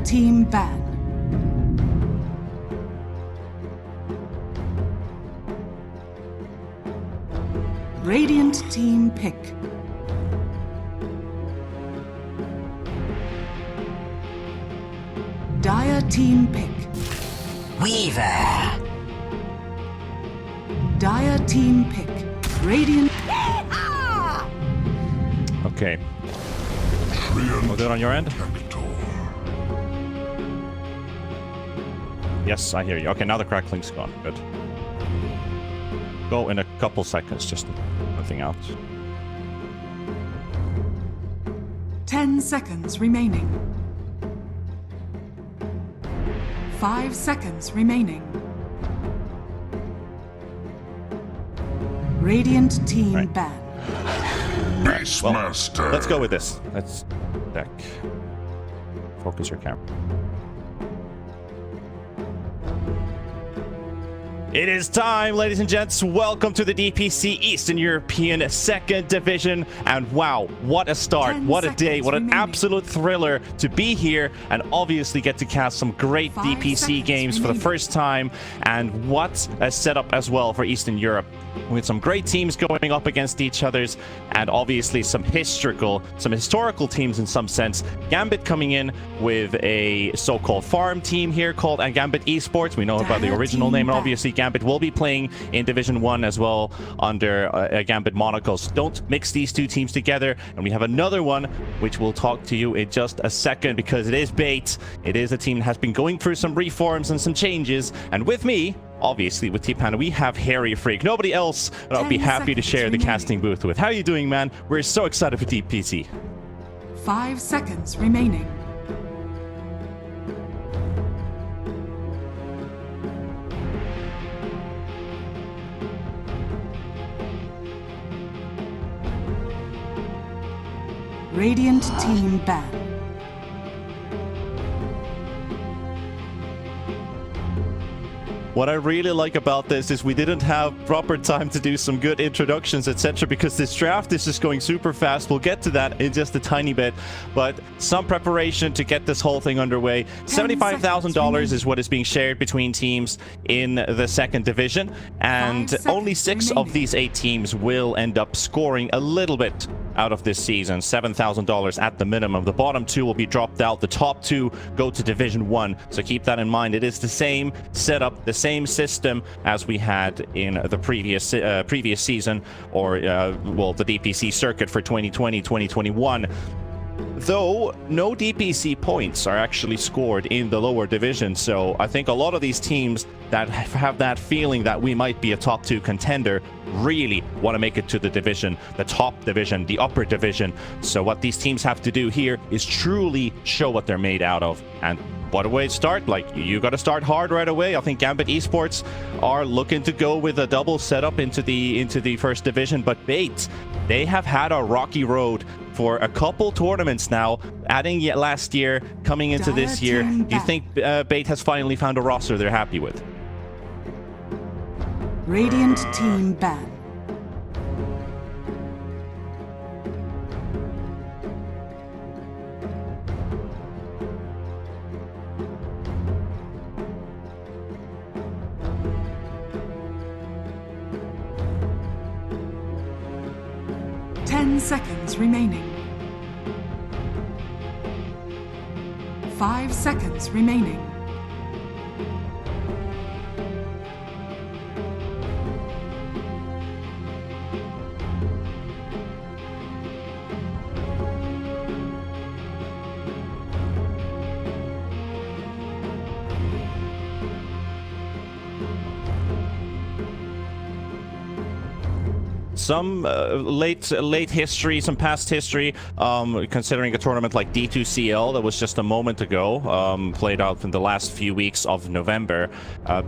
team ban. Radiant team pick. Dire team pick. Weaver. Dire team pick. Radiant. Okay. All good on your end? Yes, I hear you. Okay, now the crackling's gone. Good. Go in a couple seconds, just nothing out. 10 seconds remaining. 5 seconds remaining. Radiant team Right. ban. Beastmaster. Let's go with this. Let's deck. Focus your camera. It is time, ladies and gents. Welcome to the DPC Eastern European 2nd Division. And wow, what a start. What a day. What an absolute thriller to be here and obviously get to cast some great DPC games for the first time. And what a setup as well for Eastern Europe, with some great teams going up against each other's, and obviously some historical teams in some sense. Gambit coming in with a so-called farm team here called Gambit Esports. We know about the original name, and obviously Gambit will be playing in Division 1 as well under Gambit Monaco. So don't mix these two teams together. And we have another one which we'll talk to you in just a second, because it is Bait. It is a team that has been going through some reforms and some changes. And with me, obviously with T-Panda, we have Harry Freak. Nobody else that I'll be happy to share the casting booth with. How are you doing, man? We're so excited for DPC. 5 seconds remaining. Radiant team ban. What I really like about this is we didn't have proper time to do some good introductions, etc., because this draft is just going super fast. We'll get to that in just a tiny bit, but some preparation to get this whole thing underway. $75,000 is what is being shared between teams in the 2nd Division, and only 6 of these 8 teams will end up scoring a little bit out of this season. $7,000 at the minimum. The bottom 2 will be dropped out. The top 2 go to Division 1. So keep that in mind. It is the same setup, the same system as we had in the previous season, or well, the DPC circuit for 2020-2021. Though no DPC points are actually scored in the lower division, so I think a lot of these teams that have that feeling that we might be a top 2 contender really want to make it to the division, the top division, the upper division. So what these teams have to do here is truly show what they're made out of. And what a way to start. Like, you got to start hard right away. I think Gambit Esports are looking to go with a double setup into the 1st division, but Bait, they have had a rocky road for a couple tournaments now, adding yet last year, coming into this year. Do you think Bait has finally found a roster they're happy with? Radiant team ban. Seconds remaining. 5 seconds remaining. Some late history, some past history, considering a tournament like D2CL that was just a moment ago, played out in the last few weeks of November.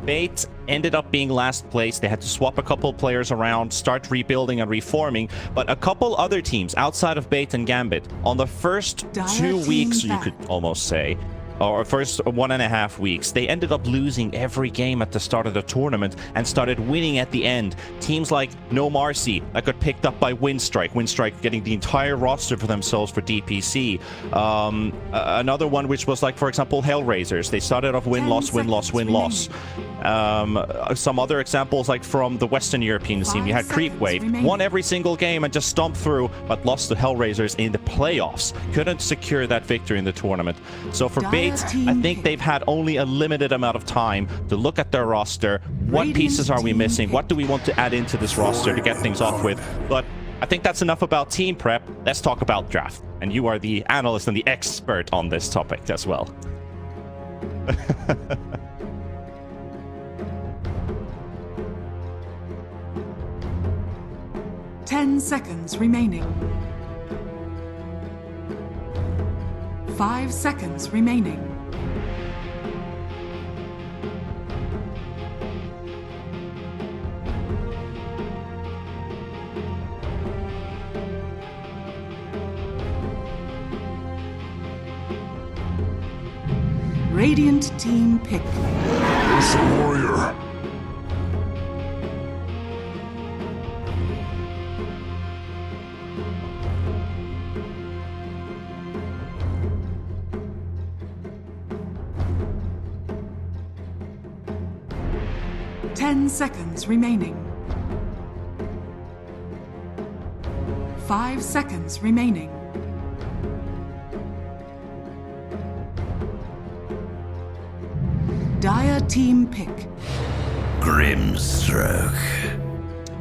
Bait ended up being last place. They had to swap a couple players around, start rebuilding and reforming, but a couple other teams outside of Bait and Gambit, on the first 2 weeks, you could almost say, or first 1.5 weeks, they ended up losing every game at the start of the tournament and started winning at the end. Teams like No Marcy that got picked up by Windstrike getting the entire roster for themselves for DPC. Another one which was like, for example, Hellraisers. They started off win-loss, win-loss, win-loss. Some other examples like from the Western European scene, you had Creepwave, won every single game and just stomped through, but lost to Hellraisers in the playoffs. Couldn't secure that victory in the tournament. So for Bait, I think they've had only a limited amount of time to look at their roster. What pieces are we missing? What do we want to add into this roster to get things off with? But I think that's enough about team prep. Let's talk about draft. And you are the analyst and the expert on this topic as well. 10 seconds remaining. 5 seconds remaining. Radiant team pick. There's a warrior. Ten seconds remaining. 5 seconds remaining. Dire team pick. Grimstroke.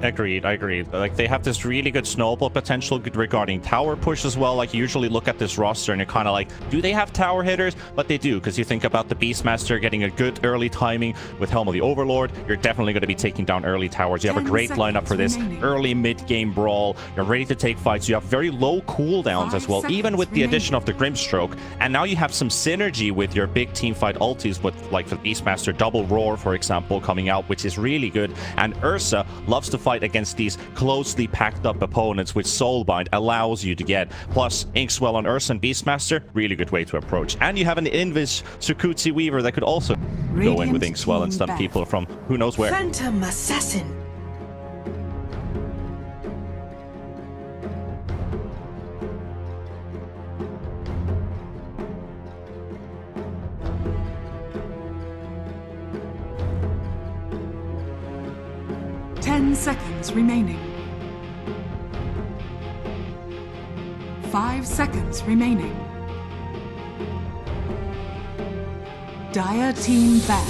Agreed, I agree. Like, they have this really good snowball potential regarding tower push as well. Like, you usually look at this roster and you're kind of like, do they have tower hitters? But they do, because you think about the Beastmaster getting a good early timing with Helm of the Overlord. You're definitely going to be taking down early towers. You have a great lineup for this early mid-game brawl. You're ready to take fights. You have very low cooldowns as well, even with the addition of the Grimstroke. And now you have some synergy with your big team fight ultis with, like, the Beastmaster Double Roar, for example, coming out, which is really good. And Ursa loves to fight against these closely packed up opponents, which Soulbind allows you to get. Plus, Inkswell on Ursa and Beastmaster, really good way to approach. And you have an Invis Sukutsi Weaver that could also go in with Inkswell and stun people from who knows where. Phantom Assassin. Seconds remaining. 5 seconds remaining. Dire team back.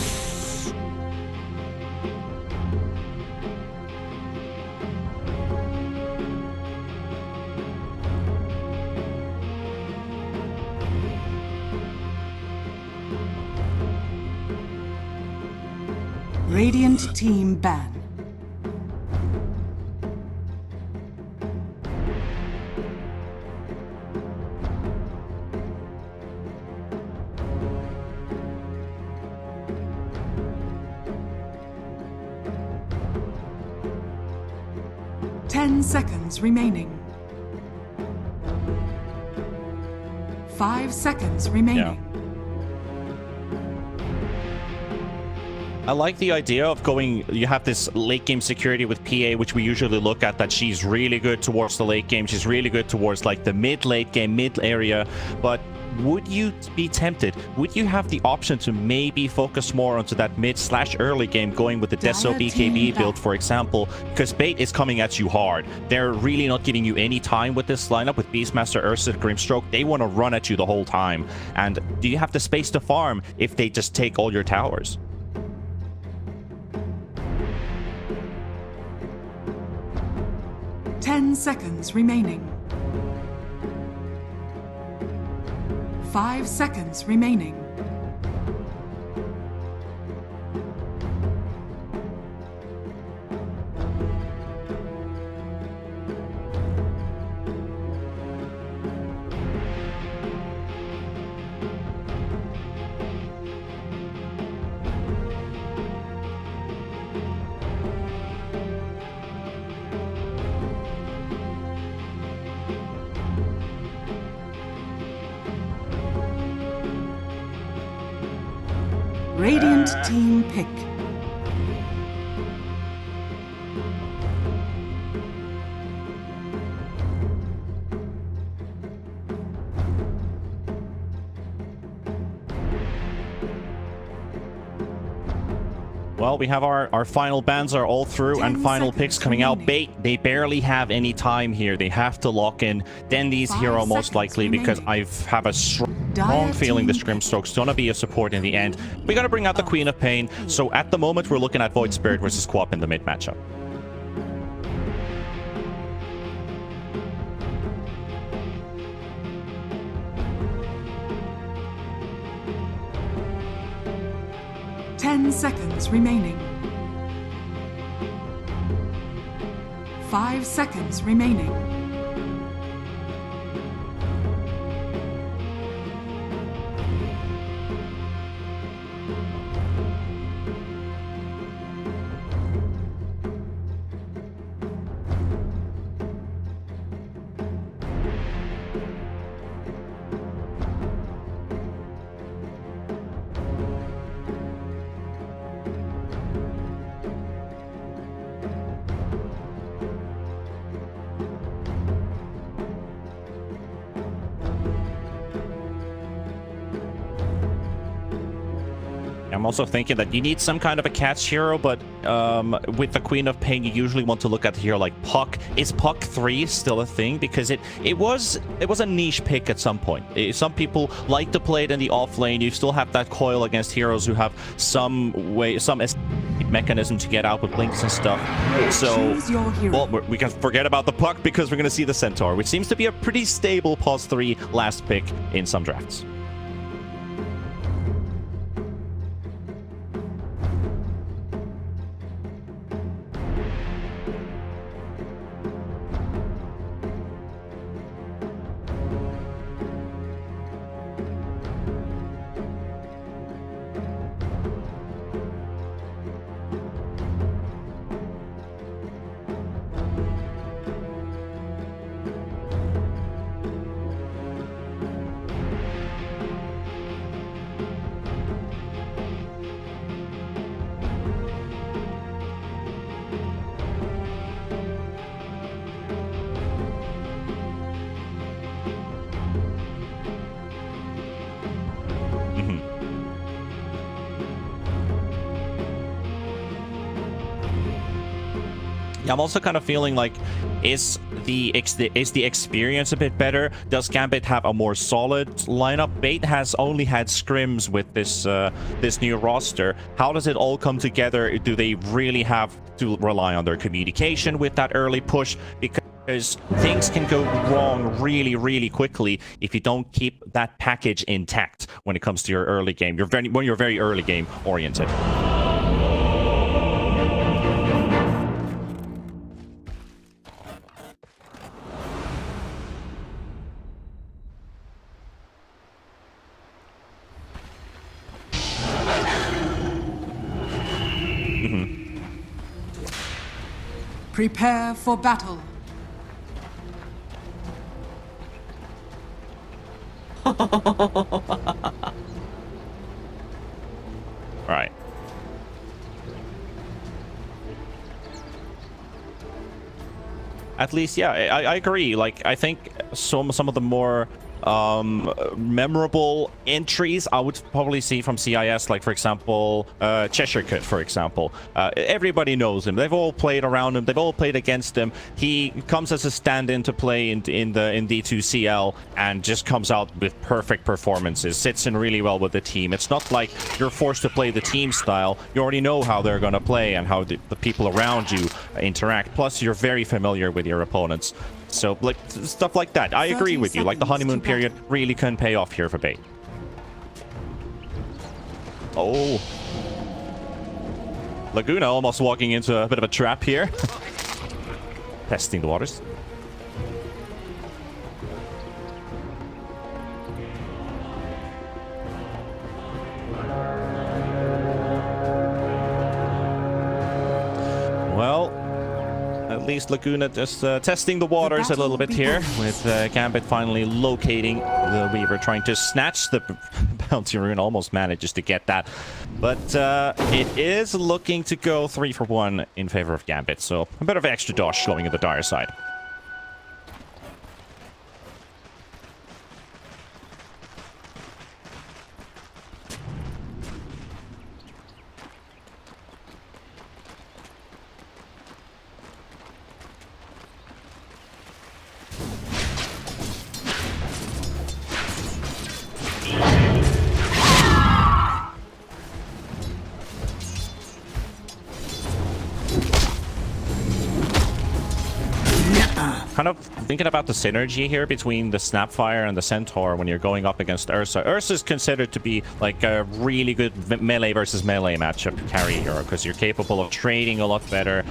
Radiant team ban. Seconds remaining. 5 seconds remaining. Yeah. I like the idea of going, you have this late game security with PA, which we usually look at, that she's really good towards the late game. She's really good towards like the mid-late game, mid area. But would you be tempted? Would you have the option to maybe focus more onto that mid/early game, going with the Deso BKB build, for example? Because Bait is coming at you hard. They're really not giving you any time with this lineup with Beastmaster, Ursa, Grimstroke. They want to run at you the whole time. And do you have the space to farm if they just take all your towers? Ten seconds remaining. 5 seconds remaining. Radiant team pick. Well, we have our final bans are all through and 10 final picks seconds coming out. remaining. Bait, they barely have any time here. They have to lock in Dendy's 5 hero most seconds likely because remaining. I have a strong Dire feeling the team Scrimstroke's gonna be a support in the end. We gotta bring out the Queen of Pain. So at the moment, we're looking at Void Spirit versus Quap in the mid matchup. Ten seconds remaining. 5 seconds remaining. I'm also thinking that you need some kind of a catch hero, but with the Queen of Pain, you usually want to look at the hero like Puck. Is Puck 3 still a thing? Because it was a niche pick at some point. Some people like to play it in the off lane. You still have that coil against heroes who have some mechanism to get out with blinks and stuff. So, Choose your hero. well, we can forget about the Puck because we're going to see the Centaur, which seems to be a pretty stable pos 3 last pick in some drafts. I'm also kind of feeling like, is the experience a bit better? Does Gambit have a more solid lineup? Bait has only had scrims with this new roster. How does it all come together? Do they really have to rely on their communication with that early push? Because things can go wrong really, really quickly if you don't keep that package intact when it comes to your early game. When you're very early game oriented. Prepare for battle. All right. At least, yeah, I agree. Like, I think some of the more memorable entries I would probably see from CIS, like for example Cheshire Cut, for example. Everybody knows him. They've all played around him. They've all played against him. He comes as a stand-in to play in D2CL and just comes out with perfect performances. Sits in really well with the team. It's not like you're forced to play the team style. You already know how they're going to play and how the people around you interact. Plus, you're very familiar with your opponents. So, like, stuff like that. I agree with you. Like, the honeymoon period really can pay off here for Bait. Oh. Laguna almost walking into a bit of a trap here. Testing the waters. Well, at least Laguna just testing the waters a little bit here, with Gambit finally locating the Weaver, trying to snatch the bounty rune. Almost manages to get that, but it is looking to go 3 for 1 in favor of Gambit, so a bit of extra dodge going in the dire side. Kind of thinking about the synergy here between the Snapfire and the Centaur when you're going up against Ursa. Ursa is considered to be like a really good melee versus melee matchup carry hero, because you're capable of trading a lot better.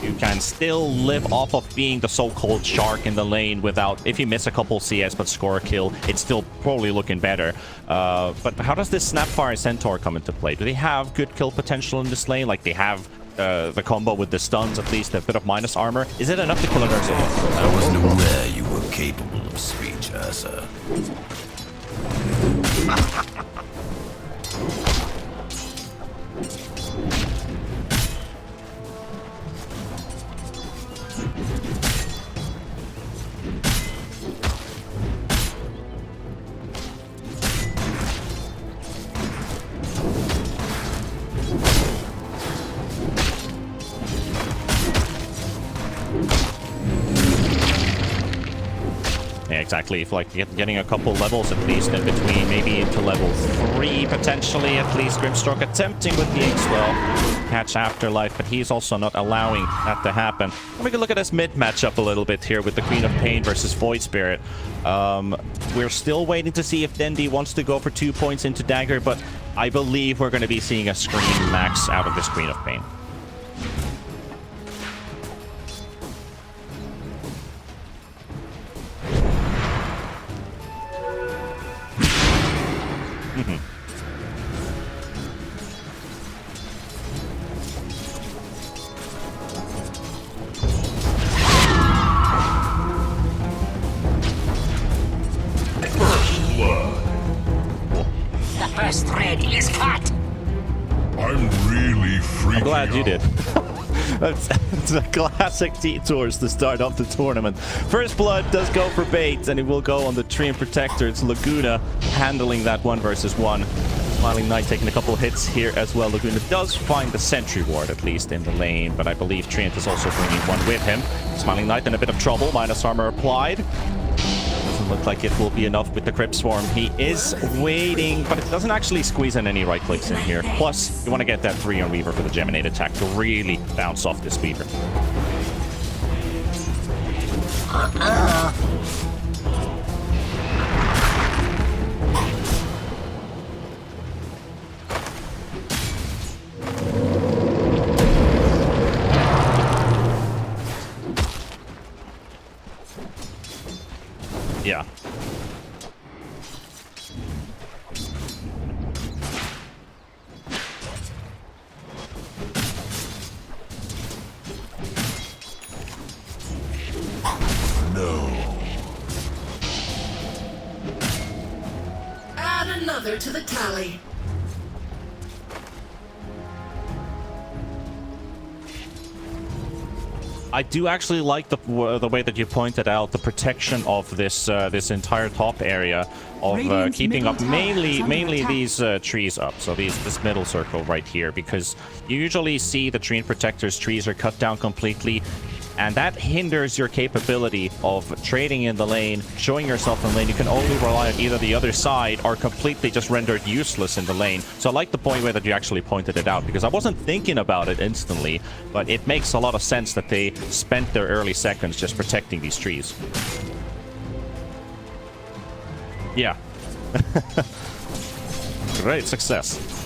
You can still live off of being the so-called shark in the lane without, if you miss a couple CS but score a kill, it's still probably looking better. But how does this Snapfire Centaur come into play? Do they have good kill potential in this lane? Like they have the combo with the stuns, at least a bit of minus armor. Is it enough to kill an Ursa? I wasn't aware you were capable of speech, Ursa. Yeah, exactly. If like getting a couple levels at least in between, maybe into level 3 potentially at least. Grimstroke attempting with the Inkswell catch Afterlife, but he's also not allowing that to happen. And we can look at this mid matchup a little bit here with the Queen of Pain versus Void Spirit. We're still waiting to see if Dendi wants to go for 2 points into Dagger, but I believe we're going to be seeing a Scream max out of this Queen of Pain. First thread is cut. I'm really freaking I'm glad you out. did. It's a classic detours to start off the tournament. First Blood does go for bait, and it will go on the Treant Protector. It's Laguna handling that 1 versus 1. Smiling Knight taking a couple hits here as well. Laguna does find the Sentry Ward, at least in the lane, but I believe Treant is also bringing one with him. Smiling Knight in a bit of trouble. Minus armor applied. Doesn't look like it will be enough with the Crypt Swarm. He is waiting, but it doesn't actually squeeze in any right clicks in here. Plus, you want to get that 3 on Weaver for the Geminate attack to really bounce off this Weaver. Yeah. Add another to the tally. I do actually like the way that you pointed out the protection of this this entire top area of Radiant's keeping middle up tower mainly is under attack. these trees up. So this middle circle right here, because you usually see the Treant Protector's trees are cut down completely, and that hinders your capability of trading in the lane, showing yourself in the lane. You can only rely on either the other side or completely just rendered useless in the lane. So I like the point where that you actually pointed it out, because I wasn't thinking about it instantly, but it makes a lot of sense that they spent their early seconds just protecting these trees. Yeah. Great success.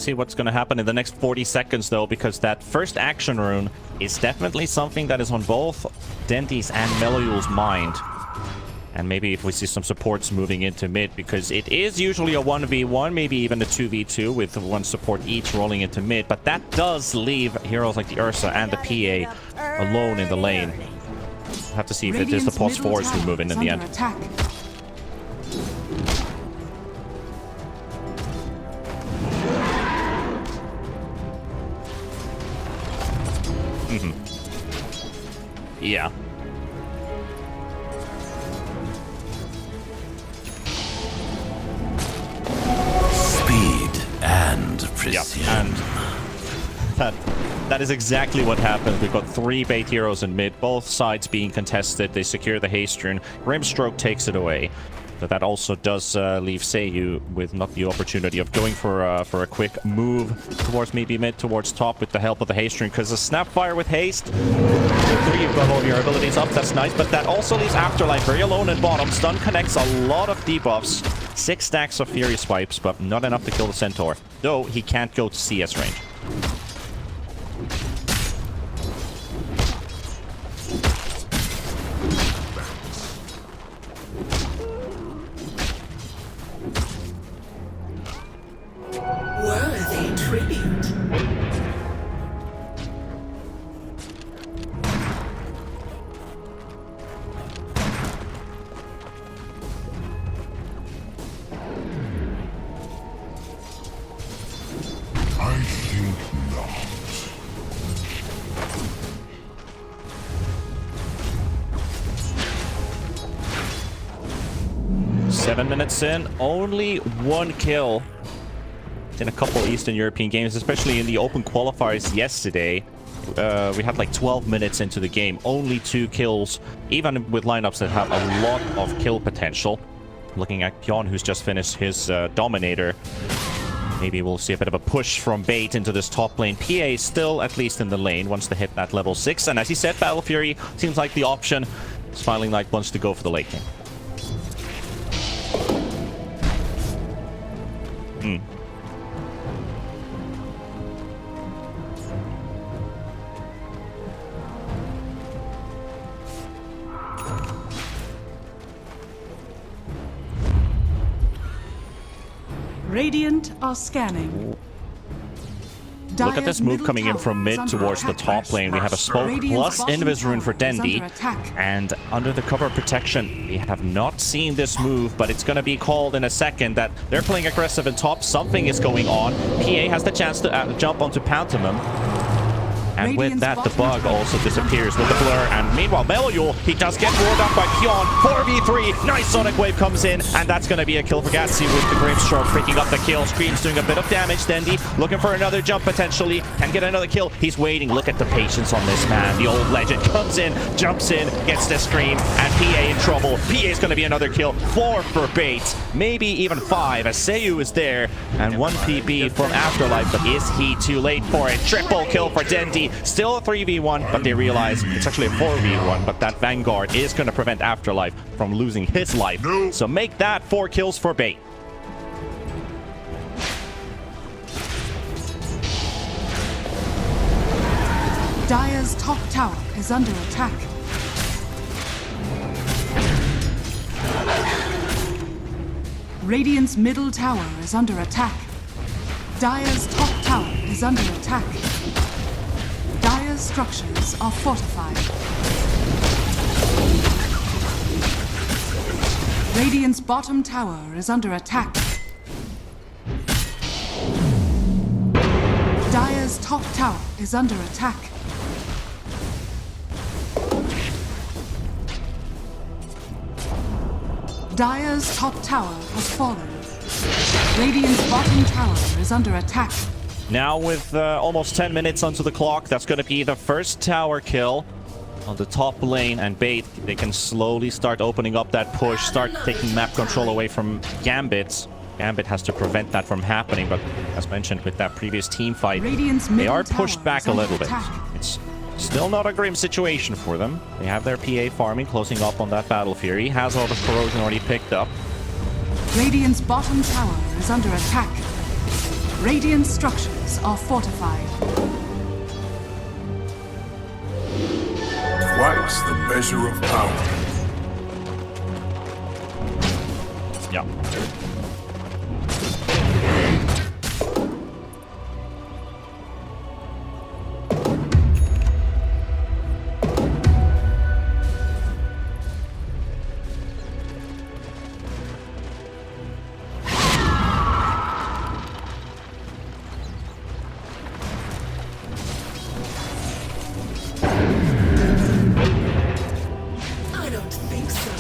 Let's see what's going to happen in the next 40 seconds, though, because that first action rune is definitely something that is on both Dendi's and Meliul's mind. And maybe if we see some supports moving into mid, because it is usually a 1v1, maybe even a 2v2 with one support each rolling into mid. But that does leave heroes like the Ursa and the PA alone in the lane. We'll have to see if it is the pulse force who move in the end. Attack. Yeah. Speed and precision. Yep. And that is exactly what happened. We've got 3 bait heroes in mid, both sides being contested. They secure the haste rune. Grimstroke takes it away. But that also does leave Seiyu with not the opportunity of going for a quick move towards maybe mid, towards top with the help of the haste rune, because a Snapfire with haste, you've got all of your abilities up, that's nice, but that also leaves Afterlife very alone at bottom. Stun connects a lot of debuffs, 6 stacks of Fury Swipes, but not enough to kill the Centaur, though he can't go to CS range. Worthy tribute. I think not. 7 minutes in, only 1 kill in a couple Eastern European games, especially in the open qualifiers yesterday. We had like 12 minutes into the game, only 2 kills, even with lineups that have a lot of kill potential. Looking at Pion, who's just finished his Dominator. Maybe we'll see a bit of a push from Bait into this top lane. PA is still at least in the lane, wants to hit that level 6. And as he said, Battle Fury seems like the option. Smiling Knight wants to go for the late game. Radiant are scanning. Look at this move coming in from mid towards the top lane. We have a Smoke plus Invis Rune for Dendi. And under the cover of protection, we have not seen this move, but it's going to be called in a second that they're playing aggressive in top. Something is going on. PA has the chance to jump onto Pantomime. And with that, the bug also disappears with the blur. And meanwhile, Meliul, he does get rolled up by Pion. 4v3. Nice Sonic Wave comes in. And that's going to be a kill for Gatsi with the Grimstroke freaking up the kill. Scream's doing a bit of damage. Dendi looking for another jump potentially. Can get another kill. He's waiting. Look at the patience on this man. The old legend comes in, jumps in, gets the Scream. And PA in trouble. PA is going to be another kill. 4 for Bait. Maybe even 5 as Seiyu is there. And 1 PB from Afterlife. But is he too late for it? Triple kill for Dendi. Still a 3v1, but they realize it's actually a 4v1, but that Vanguard is going to prevent Afterlife from losing his life. So make that 4 kills for Bait. Dire's top tower is under attack. Radiant's middle tower is under attack. Dire's top tower is under attack. Dire's structures are fortified. Radiant's bottom tower is under attack. Dire's top tower is under attack. Dire's top tower has fallen. Radiant's bottom tower is under attack. Now with almost 10 minutes onto the clock, that's going to be the first tower kill on the top lane. And Bait, they can slowly start opening up that push, start taking map control away from Gambit. Gambit has to prevent that from happening, but as mentioned with that previous team fight, they are pushed back a little bit. It's still not a grim situation for them. They have their PA farming, closing up on that Battle Fury. Has all the corrosion already picked up. Radiant's bottom tower is under attack. Radiant structures are fortified. Twice the measure of power. Yeah. I don't think so.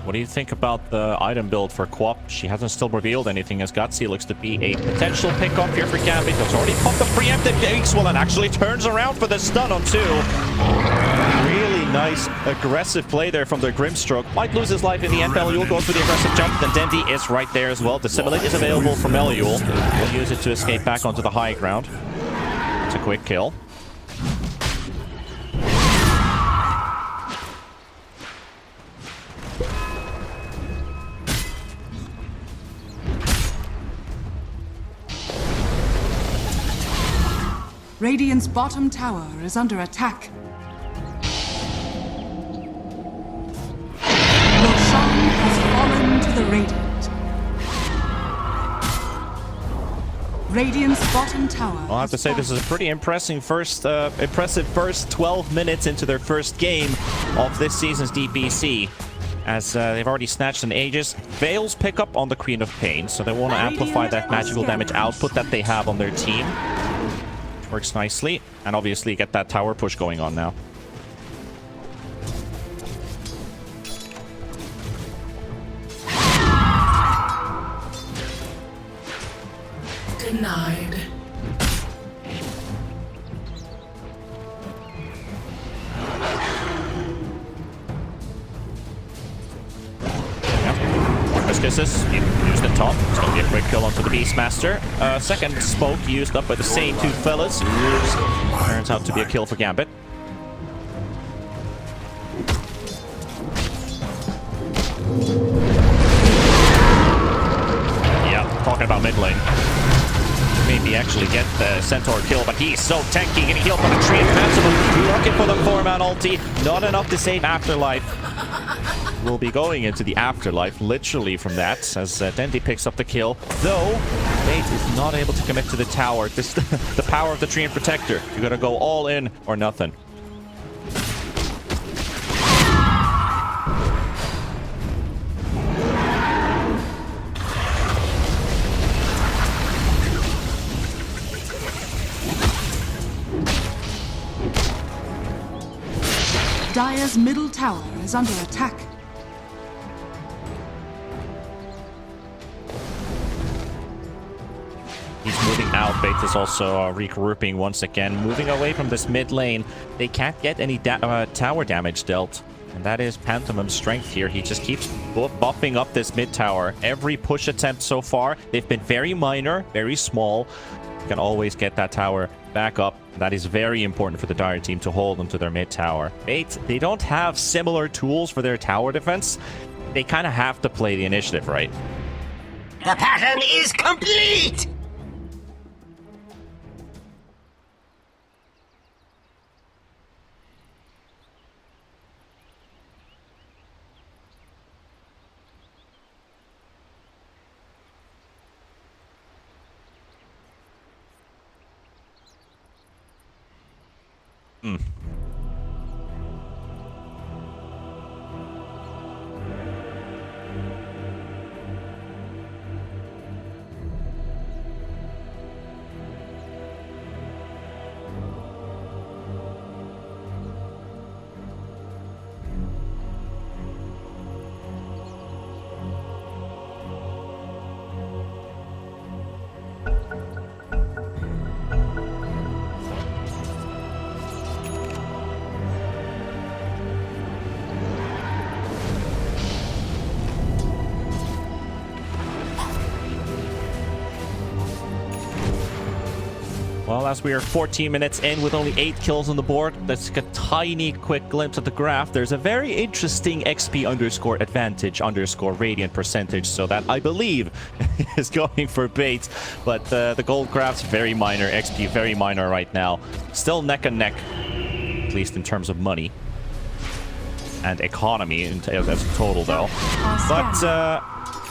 What do you think about the item build for Quap? She hasn't still revealed anything, as Gutsy looks to be a potential pickup here for Gambit. Has already popped the preemptive Gates and actually turns around for the stun on 2. Really nice aggressive play there from the Grimstroke. Might lose his life in the end. Meliul goes for the aggressive jump. Then Dendi is right there as well. Dissimulate is available for Meliul. We'll use it to escape back onto the high ground. It's a quick kill. Radiant's bottom tower is under attack. Roshan has fallen to the Radiant. Radiant's bottom tower. I'll have to say this is a pretty impressive first 12 minutes into their first game of this season's DPC. As they've already snatched an Aegis. Veils pick up on the Queen of Pain, so they want to amplify that magical damage output that they have on their team. Works nicely, and obviously get that tower push going on now. Denied. Kisses used at top. It's going to be a quick kill onto the Beastmaster. Second smoke used up by the same two fellas. Turns out to be a kill for Gambit. Yeah, talking about mid lane. Maybe actually get the Centaur kill, but he's so tanky. Getting healed by the tree invincible. Looking for the 4-man ulti. Not enough to save Afterlife. We'll be going into the afterlife, literally from that, as Dendi picks up the kill. Though, Fate is not able to commit to the tower. This the power of the Treant Protector. You're gonna go all in or nothing. Dire's middle tower is under attack. He's moving out. Bait is also regrouping once again. Moving away from this mid lane. They can't get any tower damage dealt. And that is Pantomim's strength here. He just keeps buffing up this mid tower. Every push attempt so far, they've been very minor, very small. You can always get that tower back up. That is very important for the Dire team to hold onto their mid tower. Bait, they don't have similar tools for their tower defense. They kind of have to play the initiative, right? The pattern is complete! Well, as we are 14 minutes in with only 8 kills on the board, let's get a tiny quick glimpse at the graph. There's a very interesting XP underscore advantage underscore radiant percentage, so that I believe is going for bait. But the gold graph's very minor, XP very minor right now. Still neck and neck, at least in terms of money and economy as a total, though. But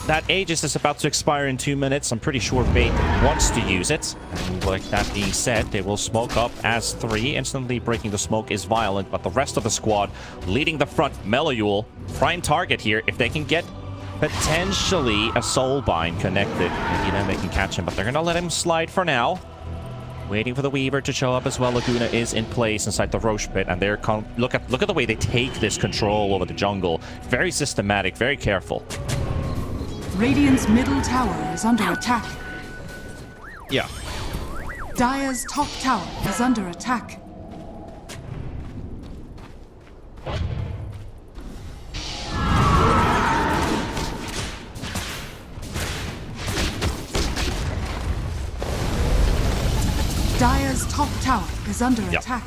that Aegis is about to expire in 2 minutes. I'm pretty sure Bait wants to use it. And like that being said, they will smoke up as 3. Instantly breaking the smoke is violent, but the rest of the squad leading the front. Melayul, prime target here. If they can get potentially a soulbind connected, maybe then they can catch him, but they're gonna let him slide for now. Waiting for the Weaver to show up as well. Laguna is in place inside the Roche pit, and they're look at the way they take this control over the jungle. Very systematic, very careful. Radiant's middle tower is under attack. Yeah. Dire's top tower is under attack. Dire's top tower is under attack.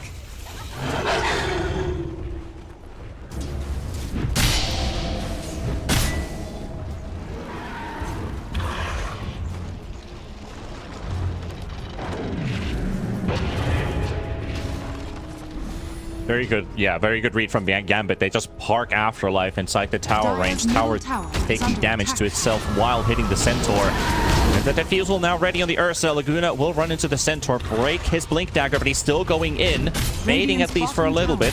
Very good, yeah, very good read from Gambit. They just park Afterlife inside the tower range. Tower taking damage to itself while hitting the Centaur. And the Diffusal now ready on the Ursa. Laguna will run into the Centaur, break his Blink Dagger, but he's still going in. Baiting at least for a little bit.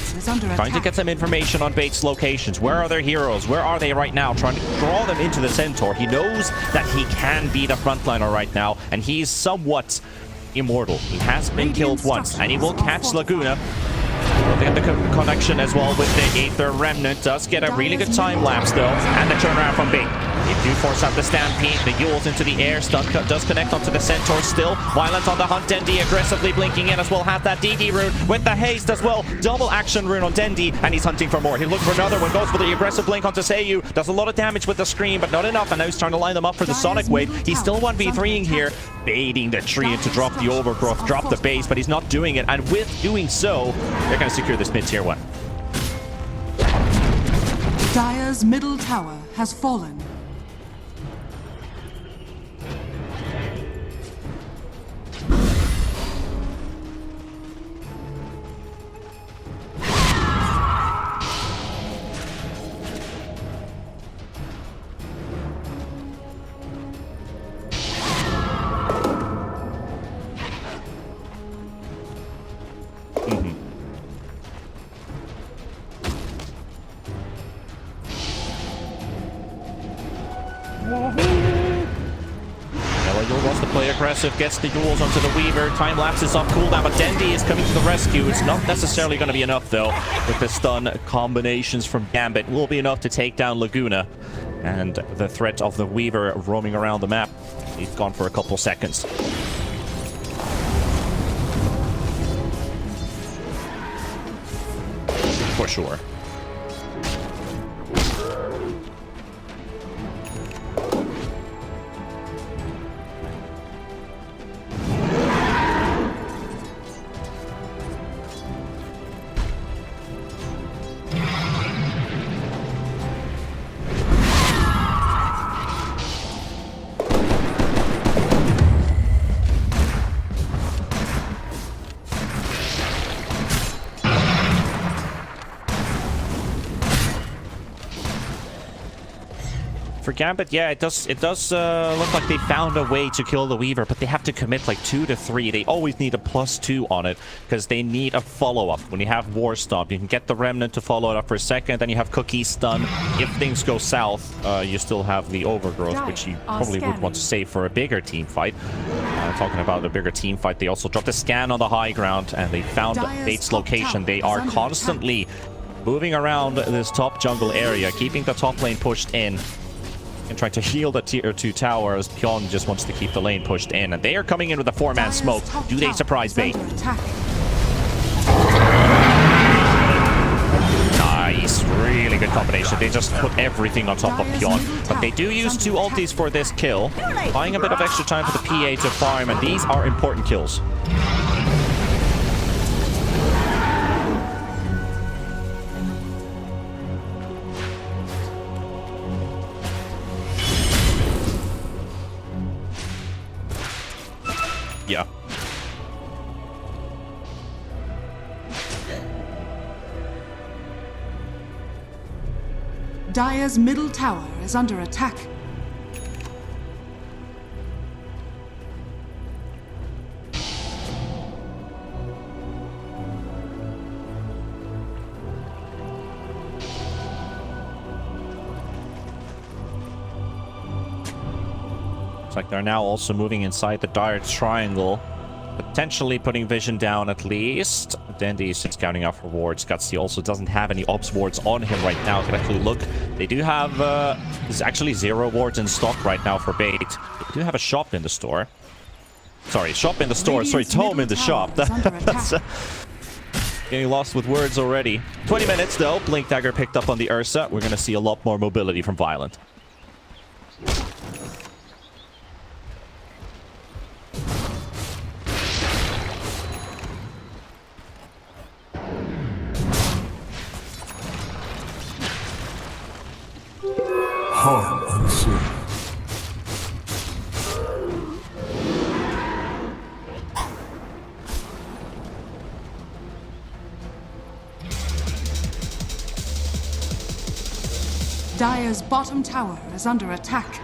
Trying to get some information on Bait's locations. Where are their heroes? Where are they right now? Trying to draw them into the Centaur. He knows that he can be the frontliner right now, and he's somewhat immortal. He has been killed once, and he will catch Laguna. They get the connection as well with the Aether Remnant. Does get a really good time lapse though, and the turnaround from Bait. They do force out the Stampede. The Yules into the air. Stun does connect onto the Centaur still. Violent on the hunt. Dendi aggressively blinking in as well. Have that DD rune with the haste as well. Double action rune on Dendi, and he's hunting for more. He's looking for another one. Goes for the aggressive blink onto Seiyu. Does a lot of damage with the scream, but not enough. And now he's trying to line them up for the Sonic Wave. He's still 1v3ing here. Baiting the tree to drop the overgrowth, drop the base, but he's not doing it. And with doing so, they're going to secure this mid-tier 1. Dire's middle tower has fallen. Melayul wants to play aggressive, gets the Yules onto the Weaver. Time lapses off cooldown, but Dendi is coming to the rescue. It's not necessarily going to be enough, though, with the stun combinations from Gambit. Will be enough to take down Laguna. And the threat of the Weaver roaming around the map, he's gone for a couple seconds. For sure. For Gambit, yeah, it does look like they found a way to kill the Weaver, but they have to commit like 2 to 3. They always need a +2 on it, because they need a follow-up. When you have War Stomp, you can get the Remnant to follow it up for a second, then you have Cookie Stun. If things go south, you still have the Overgrowth, which you probably would want to save for a bigger team fight. Talking about a bigger team fight, they also dropped a scan on the high ground, and they found Bait's location. They are constantly moving around this top jungle area, keeping the top lane pushed in. And trying to heal the tier 2 tower as Pion just wants to keep the lane pushed in. And they are coming in with a 4-man smoke. Do they surprise Bait? Nice. Really good combination. They just put everything on top of Pion. But they do use 2 ultis for this kill. Buying a bit of extra time for the PA to farm. And these are important kills. Dire's middle tower is under attack. Looks like they're now also moving inside the Dire triangle. Potentially putting vision down at least. Dandy is scouting out for wards. Gutsy also doesn't have any ops wards on him right now. Can actually look. They do have... there's actually 0 wards in stock right now for bait. They do have a shop in the store. Sorry, shop in the store. Sorry, tome in the shop. That's getting lost with words already. 20 minutes though. Blink Dagger picked up on the Ursa. We're going to see a lot more mobility from Violent. Harm unseen. Dire's bottom tower is under attack.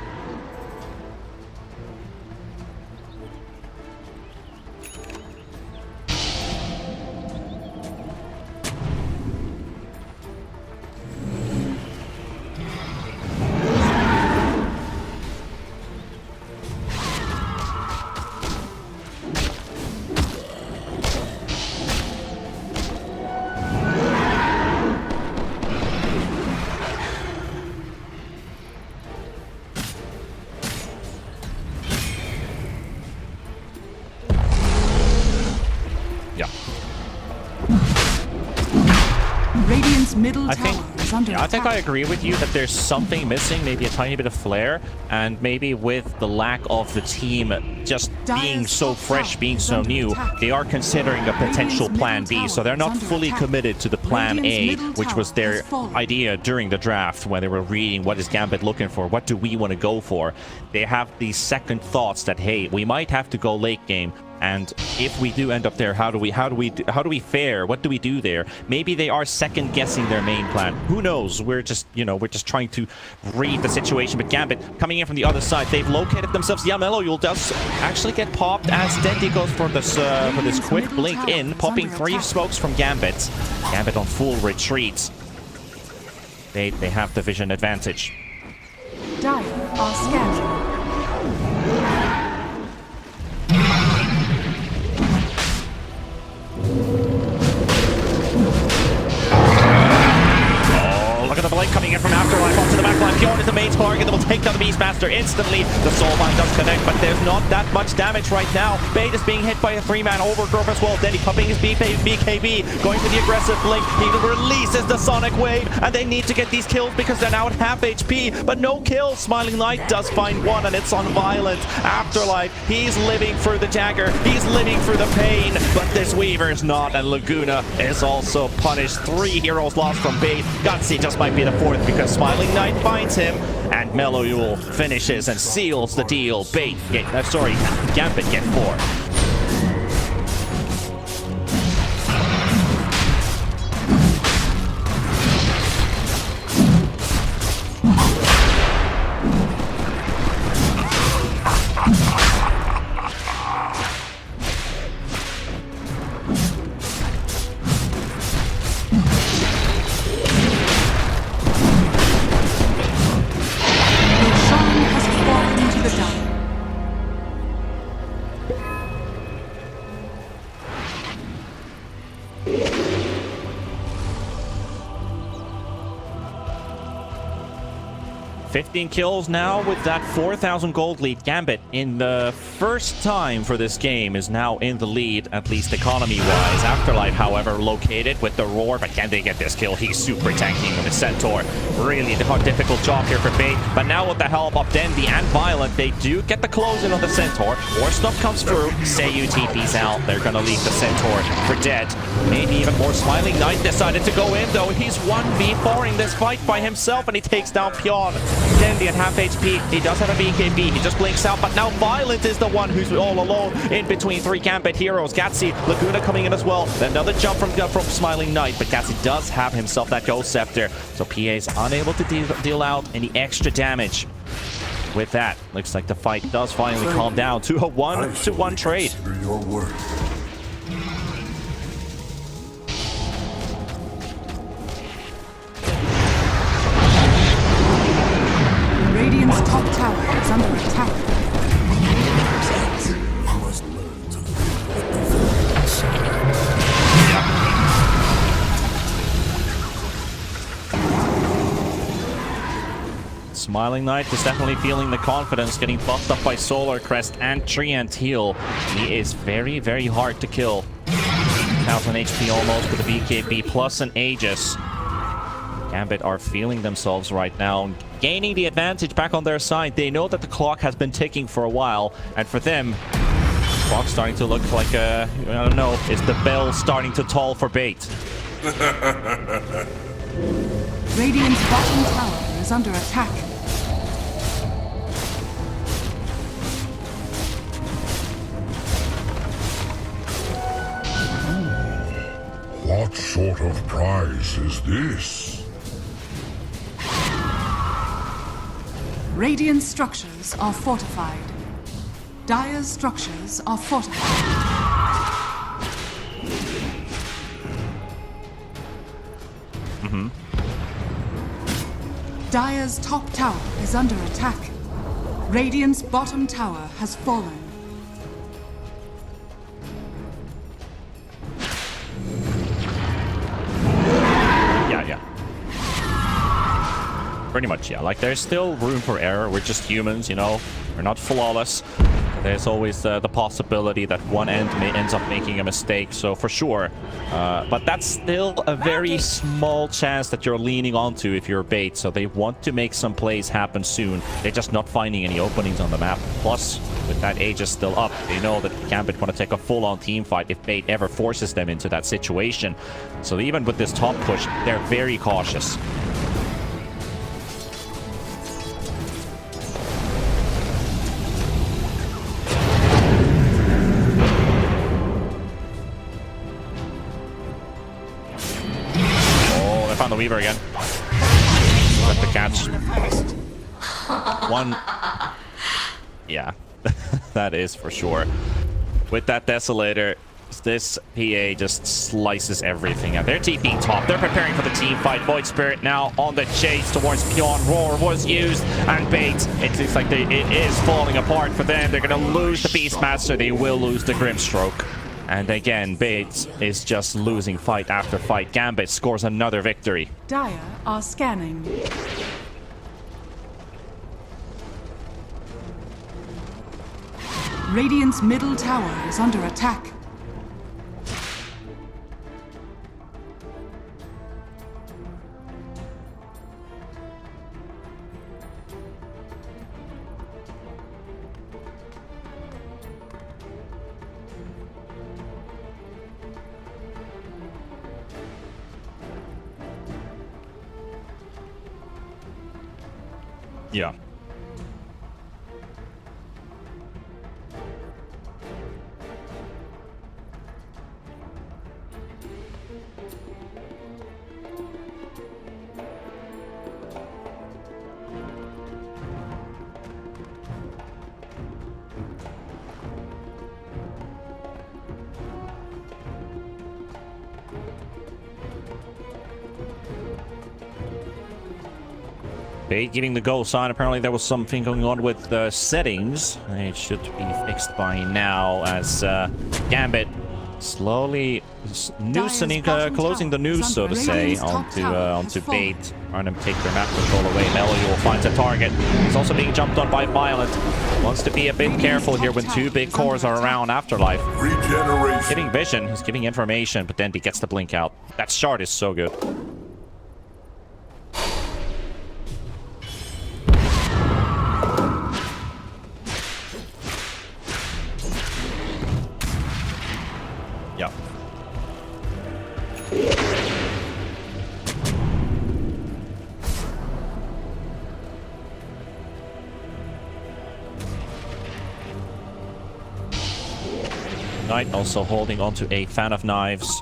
Radiant's middle tower is under attack. I think I agree with you that there's something missing, maybe a tiny bit of flair, and maybe with the lack of the team just being so fresh, being so new, they are considering a potential plan B, so they're not fully committed to the plan A, which was their idea during the draft when they were reading what is Gambit looking for, what do we want to go for. They have these second thoughts that, hey, we might have to go late game. And if we do end up there, how do we fare? What do we do there? Maybe they are second guessing their main plan. Who knows? We're just trying to read the situation. But Gambit coming in from the other side, they've located themselves. Yeah, Mellow does actually get popped as Dendy goes for this quick blink in, popping 3 smokes from Gambit. Gambit on full retreat. They have the vision advantage. Dire are scanning. Look at the blink coming in from Afterlife onto the backline. Bjorn is the main target that will take down the Beastmaster instantly. The Soulbind does connect, but there's not that much damage right now. Bait is being hit by a 3-man overgrowth as well. Denny popping his BKB, going for the aggressive blink. He releases the Sonic Wave, and they need to get these kills because they're now at half HP, but no kills. Smiling Knight does find one, and it's on Violent. Afterlife, he's living through the dagger. He's living through the pain, but this Weaver's not, and Laguna is also punished. 3 heroes lost from Bait. Gutsy just might be the 4th because Smiling Knight finds him, and Mellow finishes and seals the deal. Gambit get 4. $15 kills now with that 4,000 gold lead. Gambit, in the first time for this game, is now in the lead, at least economy-wise. Afterlife, however, located with the Roar, but can they get this kill? He's super tanking with his Centaur. Really a difficult job here for Bait, but now with the help of Dendy and Violent, they do get the close-in on the Centaur. War stuff comes through. Seiyu TP's out. They're gonna leave the Centaur for dead. Maybe even more. Smiling Knight decided to go in, though. He's 1v4ing this fight by himself, and he takes down Pion. Dandy at half HP. He does have a BKB. He just blinks out, but now Violent is the one who's all alone in between 3 Gambit heroes. Gatsy, Laguna coming in as well. Another jump from Smiling Knight, but Gatsy does have himself that Ghost Scepter, so PA is unable to deal out any extra damage. With that, looks like the fight does finally calm down to a 1-to-1 trade. Your work. Radiant's top tower is under attack. You must learn to live with the villain inside. Smiling Knight is definitely feeling the confidence, getting buffed up by Solar Crest and Treant Heal. He is very, very hard to kill. 1000 HP almost with a BKB plus an Aegis. Gambit are feeling themselves right now, gaining the advantage back on their side. They know that the clock has been ticking for a while, and for them, the clock's starting to look like a, I don't know, is the bell starting to toll for bait? Radiant's bottom tower is under attack. What sort of prize is this? Radiant structures are fortified. Dire's structures are fortified. Dire's top tower is under attack. Radiant's bottom tower has fallen. Yeah. Pretty much, yeah. Like, there's still room for error. We're just humans, you know? We're not flawless. There's always the possibility that one end ends up making a mistake, so for sure. But that's still a very small chance that you're leaning onto if you're bait, so they want to make some plays happen soon. They're just not finding any openings on the map. Plus, with that Aegis still up, they know that Gambit want to take a full-on team fight if bait ever forces them into that situation. So even with this top push, they're very cautious. Found the Weaver again. Got the catch. One. Yeah, that is for sure. With that Desolator, this PA just slices everything out. They're TP top. They're preparing for the team fight. Void Spirit now on the chase towards Pion. Roar was used, and bait. It looks like it is falling apart for them. They're going to lose the Beastmaster. They will lose the Grimstroke. And again, Bates is just losing fight after fight. Gambit scores another victory. Dire are scanning. Radiant's middle tower is under attack. Yeah. Bait getting the goal sign. Apparently there was something going on with the settings. It should be fixed by now as Gambit slowly noosing, closing the noose, so to say, onto Bait. Trying to take their map control away. Melio finds a target. He's also being jumped on by Violent. Wants to be a bit careful here when two big cores are around Afterlife. Regeneration. Getting vision, he's giving information, but then he gets the blink out. That shard is so good. Yeah. Knight also holding onto a Fan of Knives.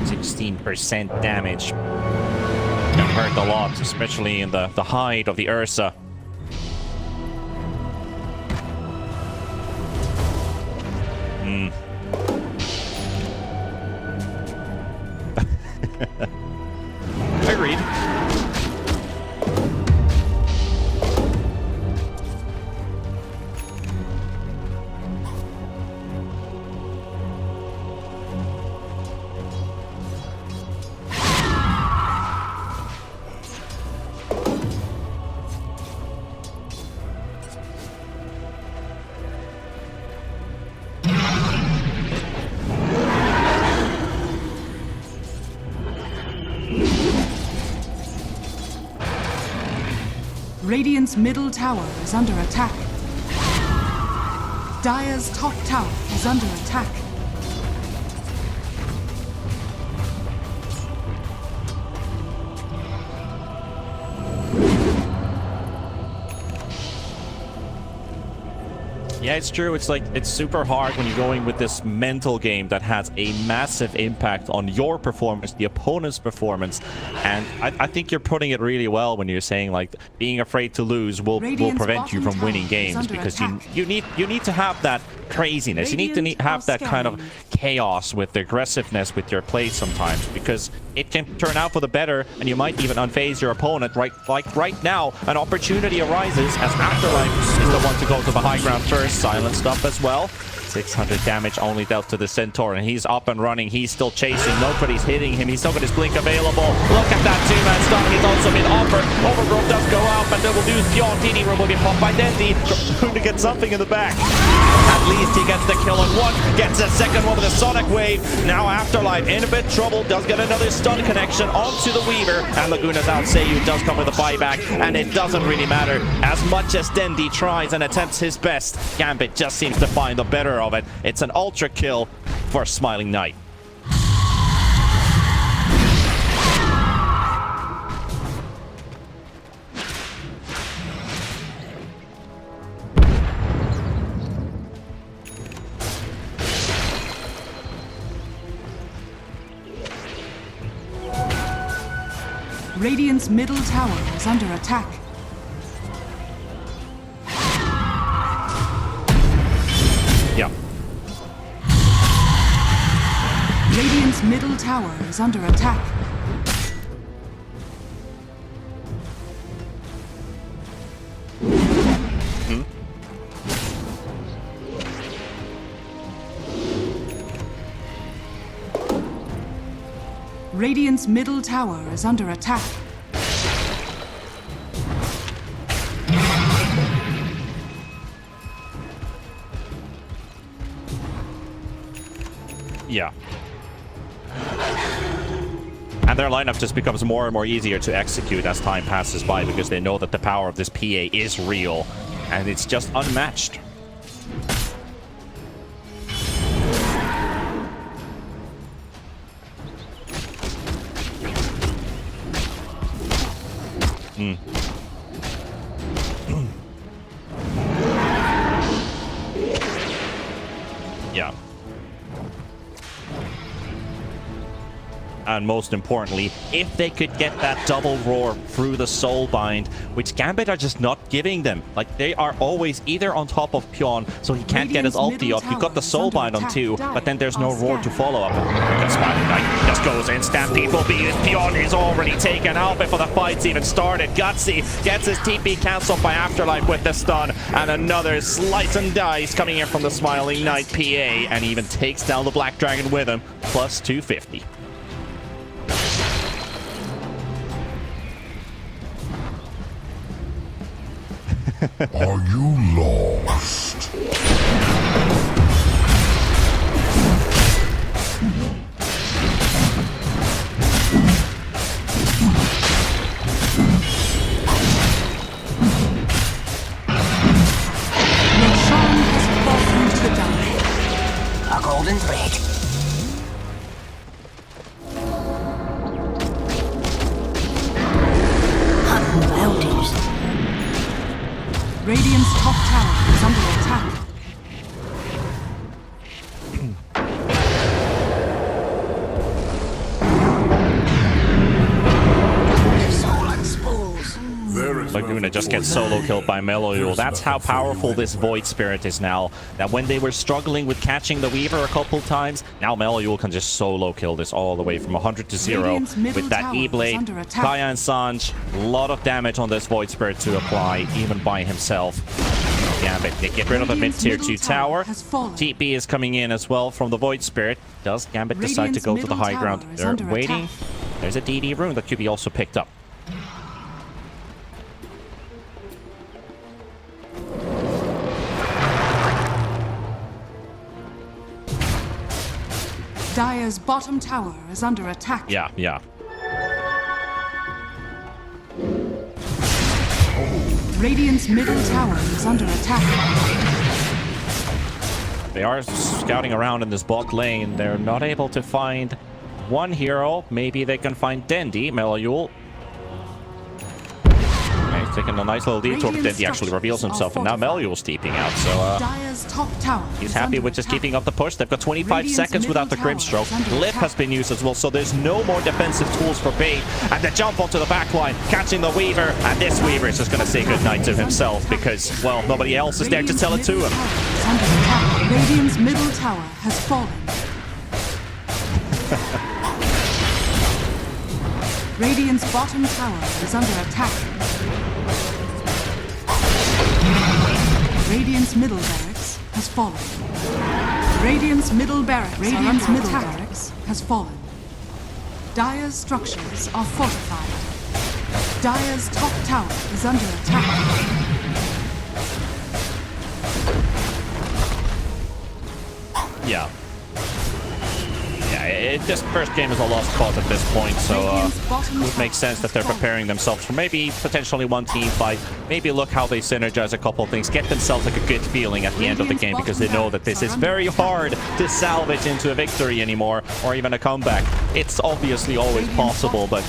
16% damage. Can hurt a lot, especially in the hide of the Ursa. Agreed. Radiant's middle tower is under attack. Dire's top tower is under attack. Yeah, it's true. It's like, it's super hard when you're going with this mental game that has a massive impact on your performance, the opponent's performance. And I think you're putting it really well when you're saying, like, being afraid to lose will prevent you from winning games, because you need to have that craziness. You need to have that kind of chaos with the aggressiveness with your play sometimes, because it can turn out for the better, and you might even unphase your opponent. Like right now, an opportunity arises as Afterlife is the one to go to the high ground first. Silenced up as well. 600 damage only dealt to the Centaur, and he's up and running. He's still chasing. Nobody's hitting him. He's still got his blink available. Look at that two-man stun. He's also been offered. Overgrowth does go out, but they will lose Pion. TD will be popped by Dendi. Going to get something in the back. At least he gets the kill on one. Gets a second one with a Sonic Wave. Now Afterlife in a bit trouble. Does get another stun connection onto the Weaver. And Laguna's out. Seiyu does come with a buyback. And it doesn't really matter. As much as Dendi tries and attempts his best, Gambit just seems to find the better of it. It's an ultra kill for Smiling Knight. Radiant's middle tower is under attack. Yeah. Radiant's middle tower is under attack. Radiant's middle tower is under attack. Yeah. And their lineup just becomes more and more easier to execute as time passes by, because they know that the power of this PA is real, and it's just unmatched. Yeah. And most importantly, if they could get that double roar through the Soulbind, which Gambit are just not giving them. Like, they are always either on top of Pion, so he can't get his ulti off. You've got the Soulbind on 2, but then there's no roar to follow up. And Smiling Knight just goes in, Stampede will be it. Pion is already taken out before the fight's even started. Gutsy gets his TP cancelled by Afterlife with the stun, and another slice and dice coming in from the Smiling Knight PA, and even takes down the Black Dragon with him, plus 250. Are you lost? Roshan has fallen to die. A golden thread. Hunting bounties. Radiant's top tower is under attack. Laguna just gets solo killed by Meloyul. That's how powerful this Void Spirit is now. That when they were struggling with catching the Weaver a couple times, now Meloyul can just solo kill this all the way from 100 to 0 Radiant's middle with that tower is E-Blade. under attack. Kaya and Sanj, a lot of damage on this Void Spirit to apply, even by himself. Gambit, they get rid of the mid-tier 2 tower. TP is coming in as well from the Void Spirit. Does Gambit decide to go to the high ground? They're waiting. There's a DD rune that could be also picked up. Dire's bottom tower is under attack. Yeah. Radiant's middle tower is under attack. They are scouting around in this bot lane. They're not able to find one hero. Maybe they can find Dendi. Meloyul. He's taking a nice little detour, but Dendi actually reveals himself, and now Meloyul's steeping out. So Dire's top tower he's is happy under with just attack. keeping up the push. They've got 25 Radiant's seconds without the middle Grimstroke. tower is under Lip attack. has been used as well, so there's no more defensive tools for Bait. And the jump onto the backline, catching the Weaver, and this Weaver is just going to say goodnight to himself because, well, nobody else is there to tell it to him. Radiant's middle tower has fallen. Radiant's bottom tower is under attack. Radiant's middle barracks has fallen. Radiant's middle barracks has fallen. Dire's structures are fortified. Dire's top tower is under attack. Yeah, this first game is a lost cause at this point, so it would make sense that they're preparing themselves for maybe potentially one team fight. Maybe look how they synergize a couple of things, get themselves like a good feeling at the end of the game, because they know that this is very hard to salvage into a victory anymore, or even a comeback. It's obviously always possible, but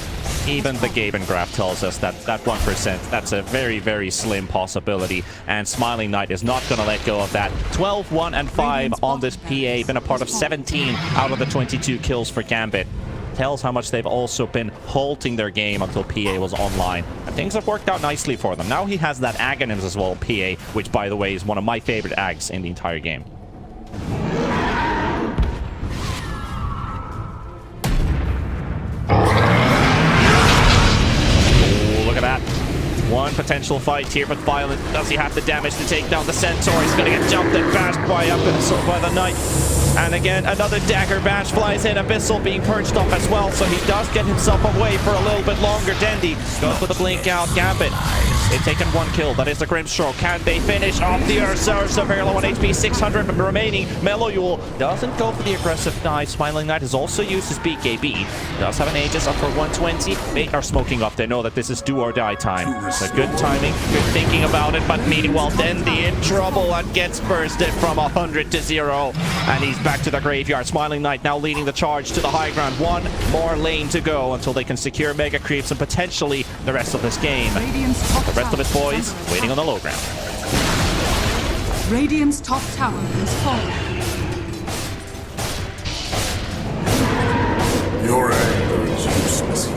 even the Gaben graph tells us that 1%, that's a very, very slim possibility, and Smiling Knight is not going to let go of that. 12, 1, and 5 on this PA, been a part of 17 out of the 22 kills for Gambit. Tells how much they've also been halting their game until PA was online. And things have worked out nicely for them. Now he has that Aghanims as well, PA, which, by the way, is one of my favorite Ags in the entire game. Look at that. One potential fight here, but Violent, does he have the damage to take down the Centaur? He's going to get jumped and bashed by Abyssal by the Knight. And again, another dagger bash flies in. Abyssal being perched up as well, so he does get himself away for a little bit longer. Dendi goes with the blink out. Gambit, they've taken one kill. That is the Grimstroke. Can they finish off the Ursa? Very low on HP, 600 remaining. Meloyul doesn't go for the aggressive dive. Smiling Knight has also used his BKB. Does have an Aegis up for 120. They are smoking up. They know that this is do or die time. So good timing, good thinking about it. But meanwhile, Dendi in trouble and gets bursted from 100 to 0. And he's back to the graveyard. Smiling Knight now leading the charge to the high ground. One more lane to go until they can secure Mega Creeps and potentially the rest of this game. The rest of his boys waiting on the low ground. Radiant's top tower has fallen. Your anger is useless.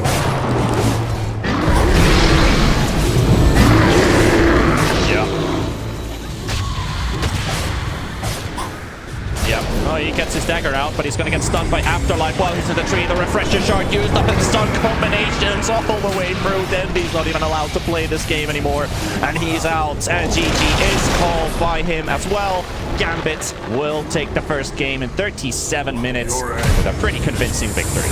Yeah. Oh, he gets his dagger out, but he's going to get stunned by Afterlife while he's in the tree. The Refresher Shard used up his stun combinations all the way through. Dendi's not even allowed to play this game anymore, and he's out. And GG is called by him as well. Gambit will take the first game in 37 minutes with a pretty convincing victory.